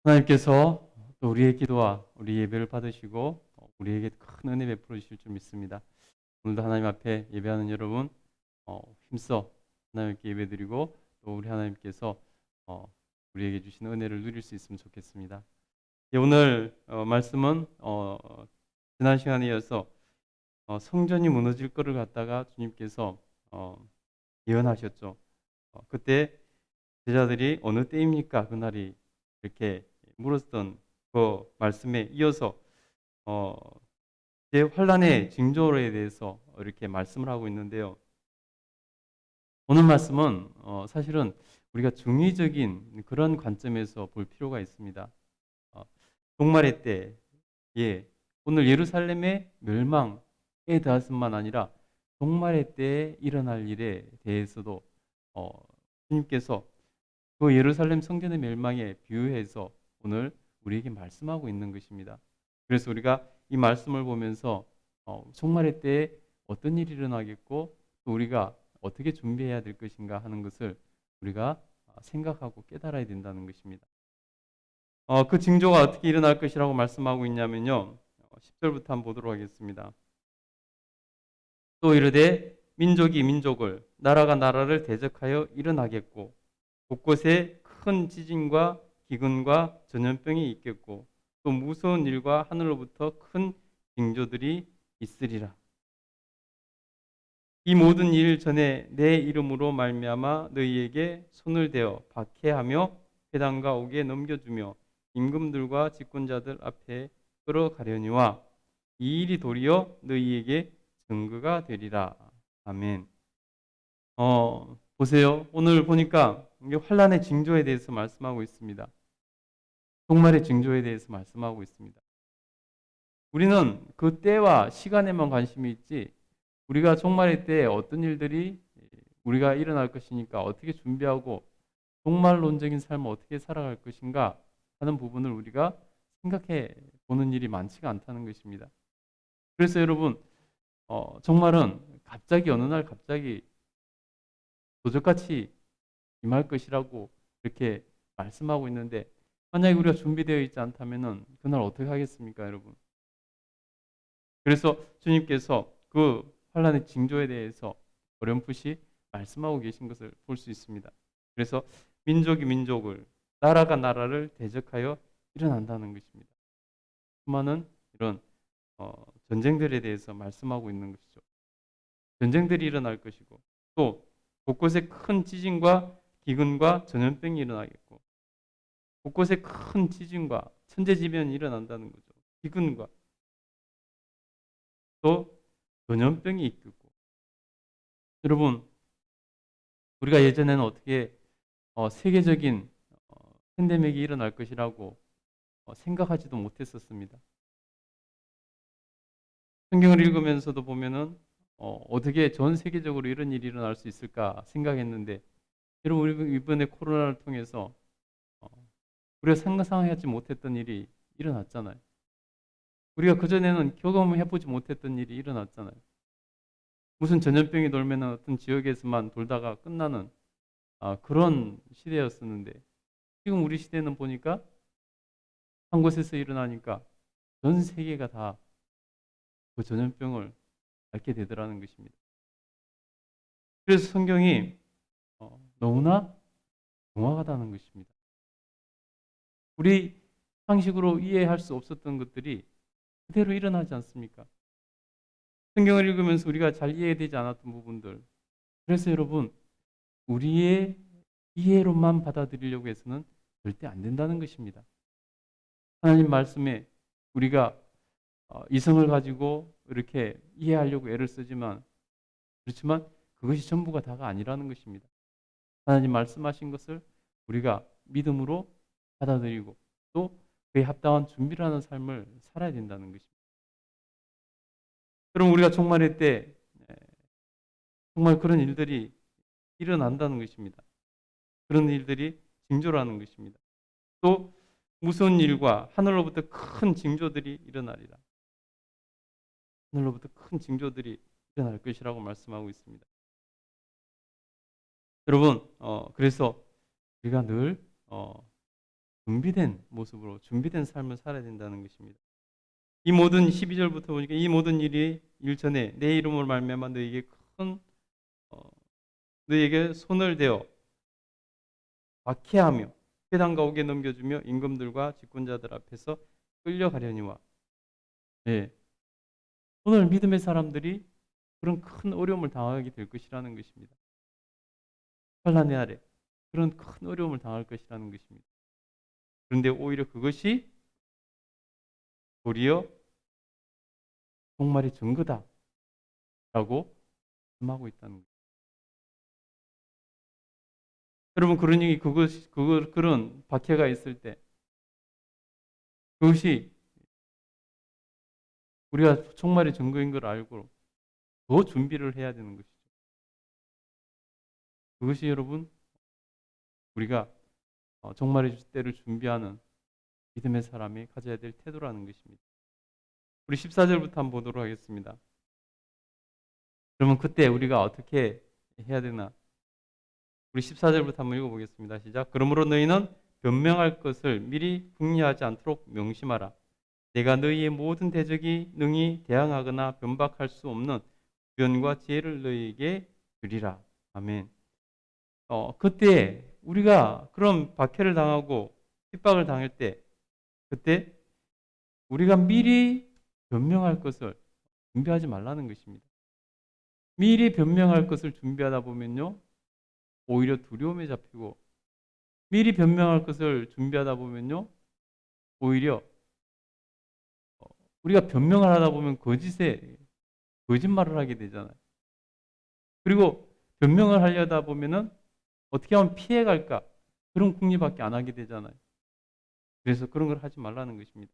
하나님께서 또 우리의 기도와 우리 예배를 받으시고 우리에게 큰 은혜 베풀어 주실 줄 믿습니다. 오늘도 하나님 앞에 예배하는 여러분 힘써 하나님께 예배드리고 또 우리 하나님께서 우리에게 주신 은혜를 누릴 수 있으면 좋겠습니다. 오늘 말씀은 지난 시간에 이어서 성전이 무너질 거를 갖다가 주님께서 예언하셨죠. 그때 제자들이 어느 때입니까? 그날이 이렇게 물었던 그 말씀에 이어서 어, 이제 환란의 징조에 대해서 이렇게 말씀을 하고 있는데요. 오늘 말씀은 사실은 우리가 중의적인 그런 관점에서 볼 필요가 있습니다. 어, 종말의 때에 오늘 예루살렘의 멸망에 대해서만 아니라 종말의 때에 일어날 일에 대해서도 어, 주님께서 그 예루살렘 성전의 멸망에 비유해서 오늘 우리에게 말씀하고 있는 것입니다. 그래서 우리가 이 말씀을 보면서 종말의 때에 어떤 일이 일어나겠고 또 우리가 어떻게 준비해야 될 것인가 하는 것을 우리가 생각하고 깨달아야 된다는 것입니다. 그 징조가 어떻게 일어날 것이라고 말씀하고 있냐면요. 10절부터 한번 보도록 하겠습니다. 또 이르되 민족이 민족을 나라가 나라를 대적하여 일어나겠고 곳곳에 큰 지진과 기근과 전염병이 있겠고 또 무서운 일과 하늘로부터 큰 징조들이 있으리라. 이 모든 일 전에 내 이름으로 말미암아 너희에게 손을 대어 박해하며 회당과 옥에 넘겨주며 임금들과 집권자들 앞에 끌어가려니와 이 일이 도리어 너희에게 증거가 되리라. 아멘. 보세요. 오늘 보니까 이게 환란의 징조에 대해서 말씀하고 있습니다. 종말의 징조에 대해서 말씀하고 있습니다. 우리는 그 때와 시간에만 관심이 있지 우리가 종말의 때에 어떤 일들이 우리가 일어날 것이니까 어떻게 준비하고 종말론적인 삶을 어떻게 살아갈 것인가 하는 부분을 우리가 생각해 보는 일이 많지가 않다는 것입니다. 그래서 여러분 종말은 갑자기 어느 날 갑자기 도적같이 임할 것이라고 이렇게 말씀하고 있는데 만약에 우리가 준비되어 있지 않다면 그날 어떻게 하겠습니까, 여러분? 그래서 주님께서 그 환란의 징조에 대해서 어렴풋이 말씀하고 계신 것을 볼 수 있습니다. 그래서 민족이 민족을, 나라가 나라를 대적하여 일어난다는 것입니다. 수많은 이런 전쟁들에 대해서 말씀하고 있는 것이죠. 전쟁들이 일어날 것이고 또 곳곳에 큰 지진과 기근과 전염병이 일어나겠고 곳곳에 큰 지진과 천재지변이 일어난다는 거죠. 기근과 또 전염병이 있겠고 여러분 우리가 예전에는 어떻게 세계적인 팬데믹이 일어날 것이라고 생각하지도 못했었습니다. 성경을 읽으면서도 보면은 어떻게 전 세계적으로 이런 일이 일어날 수 있을까 생각했는데 여러분 우리 이번에 코로나를 통해서 어, 우리가 상상하지 못했던 일이 일어났잖아요. 우리가 그전에는 경험해보지 못했던 일이 일어났잖아요. 무슨 전염병이 돌면 어떤 지역에서만 돌다가 끝나는 그런 시대였었는데 지금 우리 시대는 보니까 한 곳에서 일어나니까 전 세계가 다 그 전염병을 앓게 되더라는 것입니다. 그래서 성경이 너무나 정확하다는 것입니다. 우리 상식으로 이해할 수 없었던 것들이 그대로 일어나지 않습니까? 성경을 읽으면서 우리가 잘 이해되지 않았던 부분들. 그래서 여러분, 우리의 이해로만 받아들이려고 해서는 절대 안 된다는 것입니다. 하나님 말씀에 우리가 이성을 가지고 이렇게 이해하려고 애를 쓰지만 그렇지만 그것이 전부가 다가 아니라는 것입니다. 하나님 말씀하신 것을 우리가 믿음으로 받아들이고 또 그에 합당한 준비를 하는 삶을 살아야 된다는 것입니다. 그럼 우리가 종말의 때 정말 그런 일들이 일어난다는 것입니다. 그런 일들이 징조라는 것입니다. 또 무서운 일과 하늘로부터 큰 징조들이 일어나리라. 하늘로부터 큰 징조들이 일어날 것이라고 말씀하고 있습니다. 여러분, 그래서 우리가 늘 준비된 모습으로 준비된 삶을 살아야 된다는 것입니다. 이 모든 12절부터 보니까 이 모든 일이 일 전에 내 이름으로 말미암아 너에게 큰 너에게 손을 대어 박해하며 회당과 옥에 넘겨주며 임금들과 집권자들 앞에서 끌려가려니와. 예. 오늘 믿음의 사람들이 그런 큰 어려움을 당하게 될 것이라는 것입니다. 환난의 아래 그런 큰 어려움을 당할 것이라는 것입니다. 그런데 오히려 그것이 도리어 종말의 증거다라고 말씀하고 있다는 거예요. 여러분 그러니 그런 박해가 있을 때 그것이 우리가 종말의 증거인 걸 알고 더 준비를 해야 되는 것이죠. 그것이 여러분 우리가 종말의 때를 준비하는 믿음의 사람이 가져야 될 태도라는 것입니다. 우리 14절부터 한번 보도록 하겠습니다. 그러면 그때 우리가 어떻게 해야 되나? 우리 14절부터 한번 읽어보겠습니다. 시작. 그러므로 너희는 변명할 것을 미리 궁리하지 않도록 명심하라. 내가 너희의 모든 대적이 능히 대항하거나 변박할 수 없는 구변과 지혜를 너희에게 주리라. 아멘. 그때 우리가 그런 박해를 당하고 핍박을 당할 때 그때 우리가 미리 변명할 것을 준비하지 말라는 것입니다. 미리 변명할 것을 준비하다 보면요 오히려 두려움에 잡히고 미리 변명할 것을 준비하다 보면요 오히려 우리가 변명을 하다 보면 거짓말을 하게 되잖아요. 그리고 변명을 하려다 보면은 어떻게 하면 피해갈까 그런 궁리밖에 안 하게 되잖아요. 그래서 그런 걸 하지 말라는 것입니다.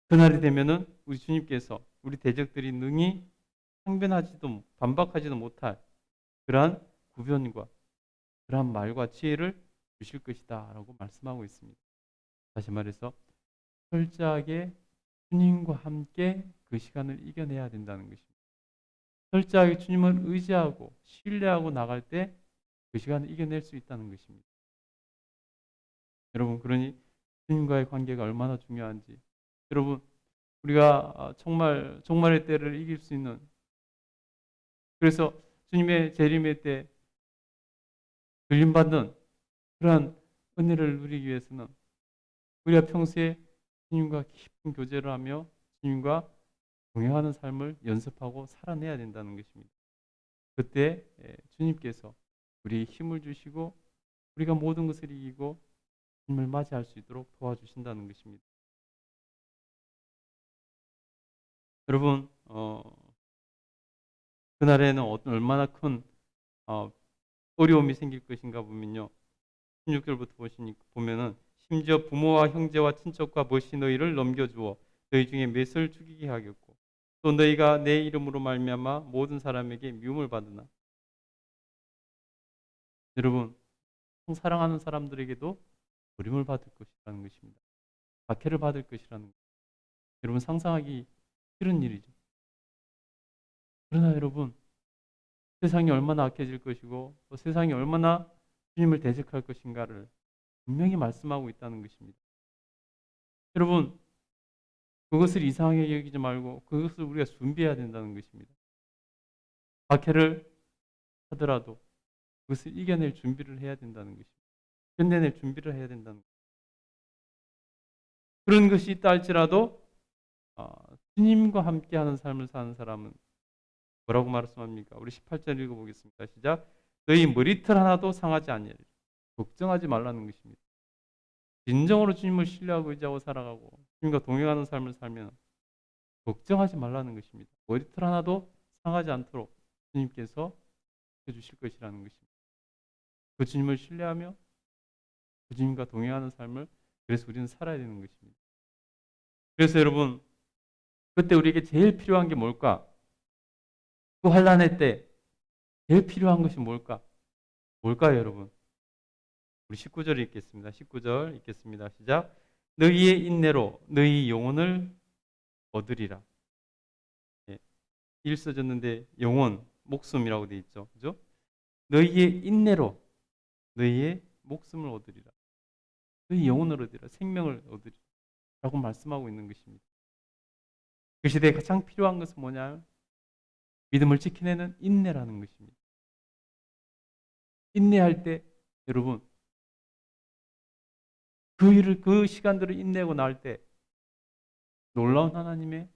그날이 되면은 우리 주님께서 우리 대적들이 능히 항변하지도 반박하지도 못할 그러한 구변과 그러한 말과 지혜를 주실 것이다 라고 말씀하고 있습니다. 다시 말해서 철저하게 주님과 함께 그 시간을 이겨내야 된다는 것입니다. 철저하게 주님을 의지하고 신뢰하고 나갈 때 그 시간을 이겨낼 수 있다는 것입니다. 여러분 그러니 주님과의 관계가 얼마나 중요한지 여러분 우리가 정말의 때를 이길 수 있는 그래서 주님의 재림의 때 들림받는 그러한 은혜를 누리기 위해서는 우리가 평소에 주님과 깊은 교제를 하며 주님과 동행하는 삶을 연습하고 살아내야 된다는 것입니다. 그때 주님께서 우리 힘을 주시고 우리가 모든 것을 이기고 주님을 맞이할 수 있도록 도와주신다는 것입니다. 여러분 그날에는 얼마나 큰 어려움이 생길 것인가 보면요. 16절부터 보면은 심지어 부모와 형제와 친척과 멋이 너희를 넘겨주어 너희 중에 맷을 죽이게 하겠고 또 너희가 내 이름으로 말미암아 모든 사람에게 미움을 받으나 여러분 사랑하는 사람들에게도 버림을 받을 것이라는 것입니다. 박해를 받을 것이라는 것. 여러분 상상하기 싫은 일이죠. 그러나 여러분 세상이 얼마나 악해질 것이고 또 세상이 얼마나 주님을 대적할 것인가를 분명히 말씀하고 있다는 것입니다. 여러분 그것을 이상하게 여기지 말고 그것을 우리가 준비해야 된다는 것입니다. 박해를 하더라도 그것을 이겨낼 준비를 해야 된다는 것입니다. 견뎌낼 준비를 해야 된다는 것입니다. 그런 것이 있다 할지라도 주님과 함께하는 삶을 사는 사람은 뭐라고 말씀합니까? 우리 18절 읽어보겠습니다. 시작. 너희 머리털 하나도 상하지 아니하리라. 걱정하지 말라는 것입니다. 진정으로 주님을 신뢰하고 의지하고 살아가고 주님과 동행하는 삶을 살면 걱정하지 말라는 것입니다. 머리털 하나도 상하지 않도록 주님께서 해주실 것이라는 것입니다. 그 주님을 신뢰하며 그 주님과 동행하는 삶을 그래서 우리는 살아야 되는 것입니다. 그래서 여러분 그때 우리에게 제일 필요한 게 뭘까? 그 환난의 때 제일 필요한 것이 뭘까? 뭘까요, 여러분? 우리 19절 읽겠습니다. 19절 읽겠습니다. 시작. 너희의 인내로 너희 영혼을 얻으리라. 예, 일 써졌는데 영혼, 목숨이라고 되어 있죠. 그죠? 너희의 인내로 너희의 목숨을 얻으리라. 너희 영혼을 얻으라, 생명을 얻으리라 라고 말씀하고 있는 것입니다. 그 시대에 가장 필요한 것은 뭐냐? 믿음을 지켜내는 인내라는 것입니다. 인내할 때 여러분 그 시간들을 인내하고 나올 때 놀라운 하나님의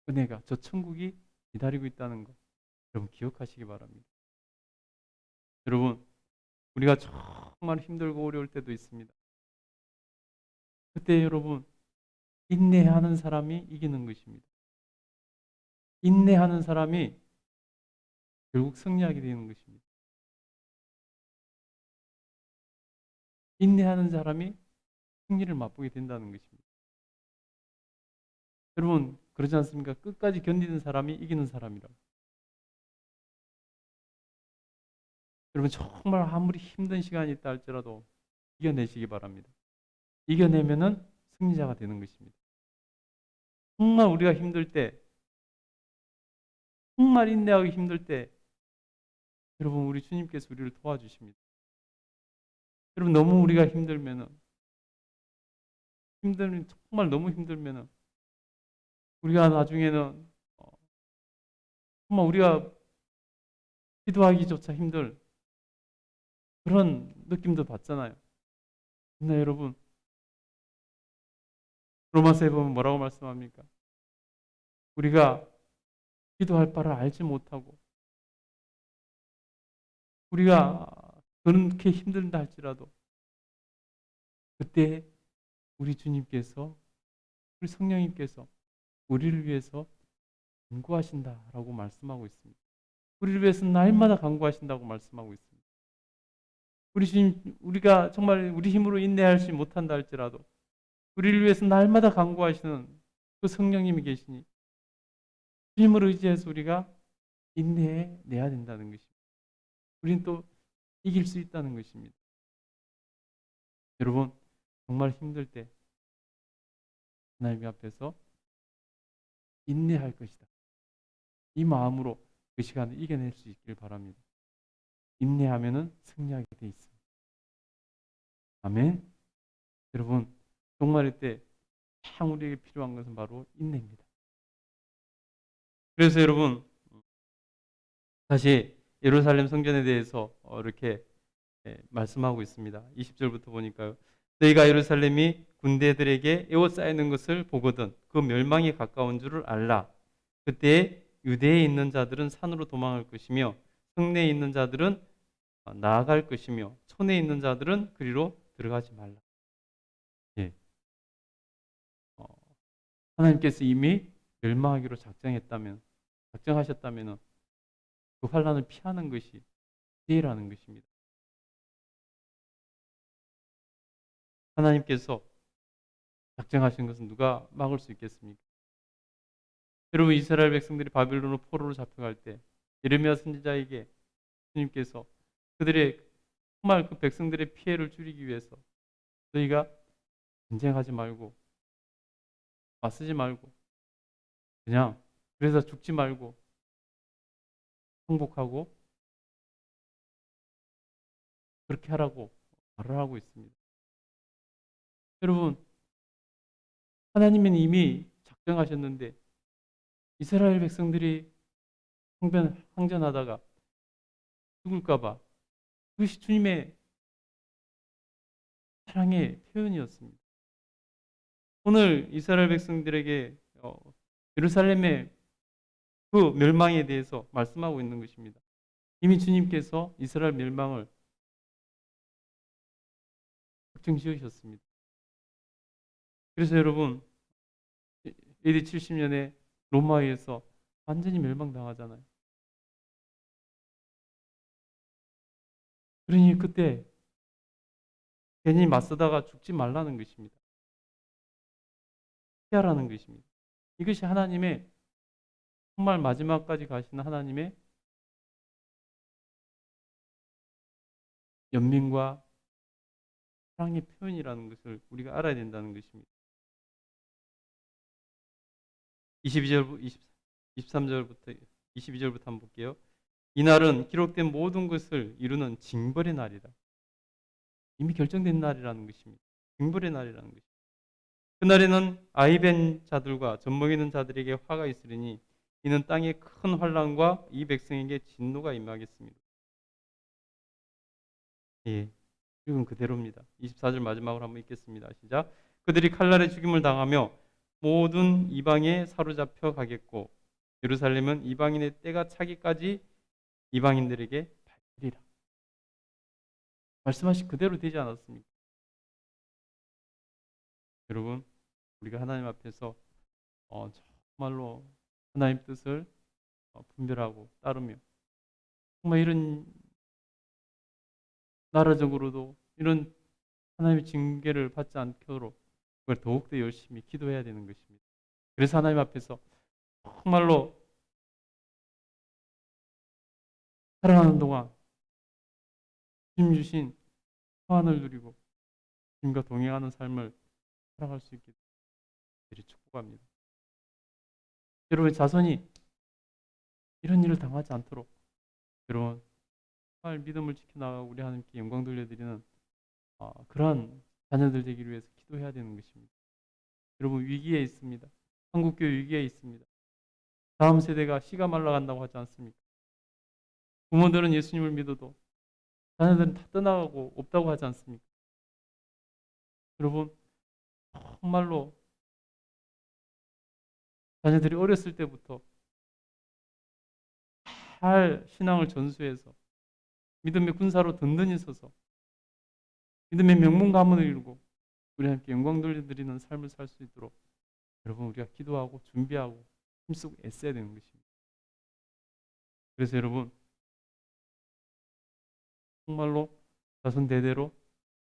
은혜가 저 천국이 기다리고 있다는 것 여러분 기억하시기 바랍니다. 여러분 우리가 정말 힘들고 어려울 때도 있습니다. 그때 여러분 인내하는 사람이 이기는 것입니다. 인내하는 사람이 결국 승리하게 되는 것입니다. 인내하는 사람이 승리를 맛보게 된다는 것입니다. 여러분 그러지 않습니까? 끝까지 견디는 사람이 이기는 사람이라고. 여러분 정말 아무리 힘든 시간이 있다 할지라도 이겨내시기 바랍니다. 이겨내면은 승리자가 되는 것입니다. 정말 우리가 힘들 때, 정말 인내하기 힘들 때 여러분 우리 주님께서 우리를 도와주십니다. 여러분 너무 우리가 힘들면 정말 너무 힘들면 우리가 나중에는 정말 우리가 기도하기조차 힘들 그런 느낌도 받잖아요. 근데 여러분 로마서에 보면 뭐라고 말씀합니까? 우리가 기도할 바를 알지 못하고 우리가 그렇게 힘들다 할지라도 그때 우리 주님께서 우리 성령님께서 우리를 위해서 간구하신다라고 말씀하고 있습니다. 우리를 위해서 날마다 간구하신다고 말씀하고 있습니다. 우리 주님, 우리가 정말 우리 힘으로 인내하지 못한다 할지라도 우리를 위해서 날마다 간구하시는 그 성령님이 계시니 주님을 의지해서 우리가 인내해내야 된다는 것입니다. 우리는 또 이길 수 있다는 것입니다. 여러분 정말 힘들 때 하나님 앞에서 인내할 것이다. 이 마음으로 그 시간을 이겨낼 수 있길 바랍니다. 인내하면은 승리하게 돼 있습니다. 아멘. 여러분 정말 이때 참 우리에게 필요한 것은 바로 인내입니다. 그래서 여러분 다시 예루살렘 성전에 대해서 이렇게 말씀하고 있습니다. 20절부터 보니까요. 너희가 예루살렘이 군대들에게 에워싸이는 것을 보거든 그 멸망이 가까운 줄을 알라. 그때 유대에 있는 자들은 산으로 도망할 것이며 성내에 있는 자들은 나아갈 것이며 촌에 있는 자들은 그리로 들어가지 말라. 예. 하나님께서 이미 멸망하기로 작정하셨다면 그 환란을 피하는 것이 지혜라는 것입니다. 하나님께서 작정하신 것은 누가 막을 수 있겠습니까? 여러분 이스라엘 백성들이 바빌론으로 포로로 잡혀갈 때 예레미야 선지자에게 주님께서 그들의 정말 그 백성들의 피해를 줄이기 위해서 너희가 전쟁하지 말고 맞서지 말고 그냥 그래서 죽지 말고 항복하고 그렇게 하라고 말을 하고 있습니다. 여러분 하나님은 이미 작정하셨는데 이스라엘 백성들이 항전하다가 죽을까봐 그것이 주님의 사랑의 표현이었습니다. 오늘 이스라엘 백성들에게 예루살렘의 그 멸망에 대해서 말씀하고 있는 것입니다. 이미 주님께서 이스라엘 멸망을 확정 지으셨습니다. 그래서 여러분 AD 70년에 로마에서 완전히 멸망당하잖아요. 그러니 그때 괜히 맞서다가 죽지 말라는 것입니다. 피하라는 것입니다. 이것이 하나님의 정말 마지막까지 가시는 하나님의 연민과 사랑의 표현이라는 것을 우리가 알아야 된다는 것입니다. 23절부터 22절부터 한번 볼게요. 이날은 기록된 모든 것을 이루는 징벌의 날이다. 이미 결정된 날이라는 것입니다. 징벌의 날이라는 것입니다. 그날에는 아이벤 자들과 젖먹이 있는 자들에게 화가 있으리니 이는 땅에 큰 환난과 이 백성에게 진노가 임하겠습니다. 예, 지금 그대로입니다. 24절 마지막으로 한번 읽겠습니다. 시작. 그들이 칼날에 죽임을 당하며 모든 이방에 사로잡혀 가겠고 예루살렘은 이방인의 때가 차기까지 이방인들에게 밟히리라. 말씀하신 그대로 되지 않았습니까? 여러분, 우리가 하나님 앞에서 정말로 하나님 뜻을 분별하고 따르며 정말 이런 나라적으로도 이런 하나님의 징계를 받지 않도록 그걸 더욱더 열심히 기도해야 되는 것입니다. 그래서 하나님 앞에서 정말로 살아가는 동안 주님 주신 평안을 누리고 주님과 동행하는 삶을 살아갈 수 있게 되기를 축복합니다. 여러분의 자손이 이런 일을 당하지 않도록 여러분 정말 믿음을 지켜나가고 우리 하나님께 영광 돌려드리는 그러한 자녀들 되기를 위해서 기도해야 되는 것입니다. 여러분 위기에 있습니다. 한국교회 위기에 있습니다. 다음 세대가 씨가 말라간다고 하지 않습니까? 부모들은 예수님을 믿어도 자녀들은 다 떠나가고 없다고 하지 않습니까? 여러분 정말로 자녀들이 어렸을 때부터 잘 신앙을 전수해서 믿음의 군사로 든든히 서서 믿음의 명문 가문을 이루고 우리 함께 영광 돌려드리는 삶을 살 수 있도록 여러분 우리가 기도하고 준비하고 힘쓰고 애써야 되는 것입니다. 그래서 여러분 정말로 자손 대대로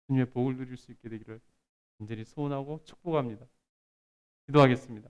주님의 복을 누릴 수 있게 되기를 간절히 소원하고 축복합니다. 기도하겠습니다.